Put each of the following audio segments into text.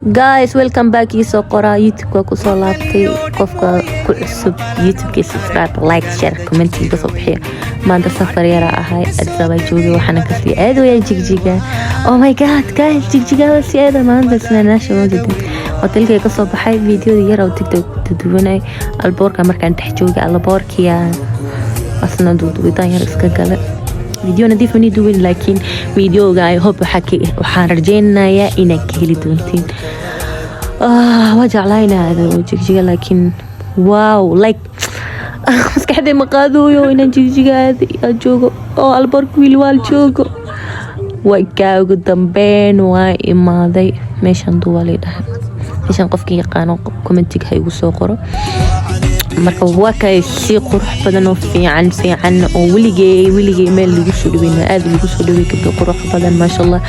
Guys, welcome back iisoo qoraa youtube waa kusoo laabtay qofka ku cusub youtube-ka subscribe like share commenting kasoo bixiya maanta safar yara ahay Addis Ababa joogay waxaana kasii aad weeyaan jigjiga. Oh my god guys, jigjiga waa si aad maanta isnaanaasha wajidin hotelkay kasoo baxay videoda yar oo tiktok duduwanay alboorka markaan dhex joogay alboorkiya asna duduwitaan yar iska gala فيديو نظيف مني دوين لكن فيديو جاي هوب وحارجينا يا إنك هلي دونتين وجع علينا هذا وجيك لكن واو لايك بس كحدة مقادو يو إن جيك هذه أجوجو أو البرك ويلوال جوجو وكاو قدام بين واي ما ذي ماشان دوالي ده ماشان قفكي يقانو كومنتيك هاي وسوقرو marka waa kay si qurux badan oo fiican oo wiligay meel lagu soo dhaweeyay aad lagu soo dhaweeyay ka qurux badan ma sha Allah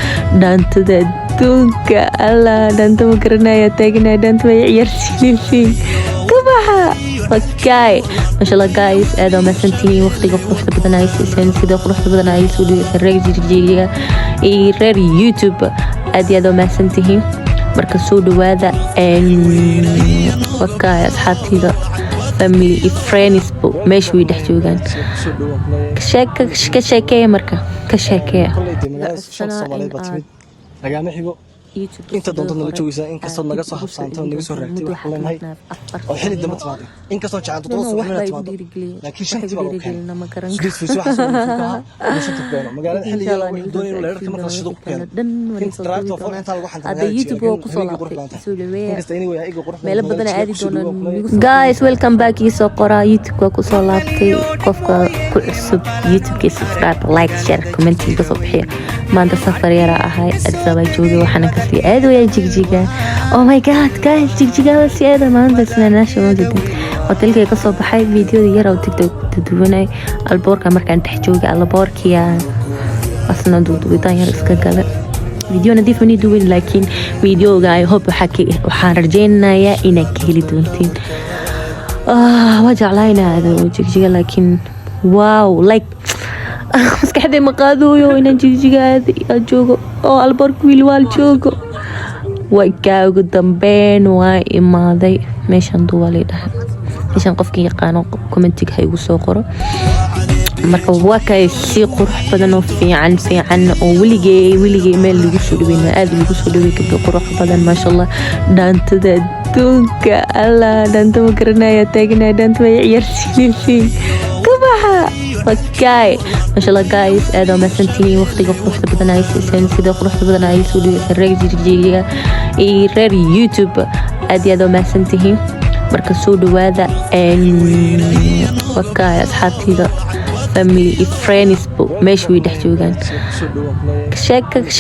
dhaantada adduunka alla dhaanta ma garanaya taagnaa dhaanta way ciyaarsiinayeen kabaha okay ma sha Allah guys aad oo maasantiin waqtiga quruxda badan ay siiseen sida quruxda badan ay soo dhaweeyay reer reer YouTube aad oo maasantiin marka soo dhawaada okay asxaabtida family friends meesha way dhex joogaan ka sheekee marka ka sheekee lagama xigo inta doonto naga joogaysaa in kastoo naga soo habsaantay naga soo raagtay wax leenahay oo xilli dama timaaday in kastoo jacayl todoba subaxna timaado laakiin shantii baa keenay ma garan sidii fiis wax soo fiikaa shantii beeno magaalada xilliga wax doonay inuu leerka marka shido ku keeno in drive for inta lagu xantaa hada youtube oo ku soo laabtay soo dhaweeyay in kasta inay way iga qurux meel badan aadi doonaan guys welcome back iisoo qoraa youtube waa ku soo laabtay qofka ku cusub youtube-ka subscribe like share commenting kasoo bixiya maanta safar yara ahay Addis Ababa joogay waxaana kasii aad weeyaan jigjiga. Oh my god guys, jigjiga waa si aad maanta isnaanaasha wajidin hotelkay kasoo baxay videoda yar oo tiktok duduwanay alboorka markaan dhex joogay alboorkiya asna duduwitaan yar iska gala فيديو نظيف مني دوين لكن فيديو جاي هوب وحارجينا يا إنك هلي دونتين وجع علينا هذا وجيك لكن واو لايك بس كحدة مقادو يو إن جيك هذه أجوجو أو البرك ويلوال جوجو وكاو قدام بين واي ما ذي ماشان دوالي ده ماشان قفكي يقانو كومنتيك هاي وسوقرو marka waa kay si qurux badan oo fiican oo wiligay meel lagu soo dhaweeyay aad lagu soo dhaweeyay ka qurux badan ma sha Allah dhaantada adduunka alla dhaanta ma garanaya taagnaa dhaanta way ciyaarsiinayeen kabaha okay ma sha Allah guys aad oo maasantiin waqtiga quruxda badan ay siiseen sida quruxda badan ay soo dhaweeyay reer YouTube aad oo maasantiin marka soo dhawaada okay asxaabtida family friends meesha way dhex joogaan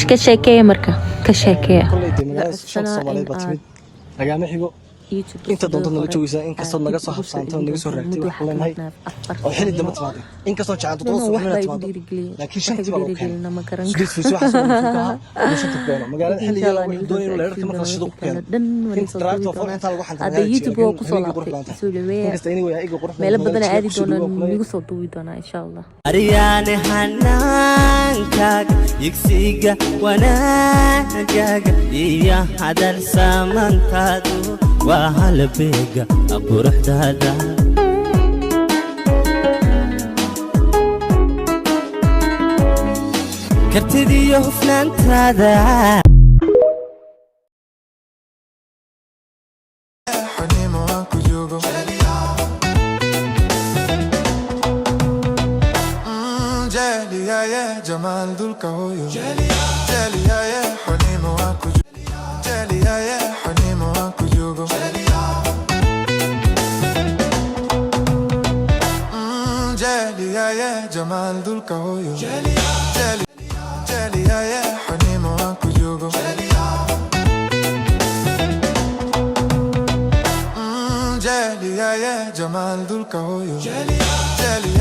ka sheekee marka ka sheekee lagama xigo inta doonto naga joogaysaa in kastoo naga soo habsaantay naga soo raagtay wax leenahay oo xilli dama timaaday in kastoo jacayl todoba subaxna timaado laakiin shantii baa keenay ma garan sidii fiis wax soo fiikaa shantii beeno magaalada xilliga wax doonay inuu leerka marka shido ku keeno in drive for inta lagu xantaa hada youtube oo ku soo laabtay soo dhaweeyay in kasta inay way iga qurux meel badan aadi doonaan nigu soo duubi doonaa insha Allah aryaane hanaankaga yigsiga wanaagaga iyo hadal samantaadu waa halbeega quruxdaada kartidiyo hufnaantaada جمال ذلك هو جاليا يا حنيم واكو جاليا يا حنيم واكو جوجو جاليا يا جمال ذلك هو جاليا يا حنيم واكو جوجو جاليا يا جمال ذلك هو جاليا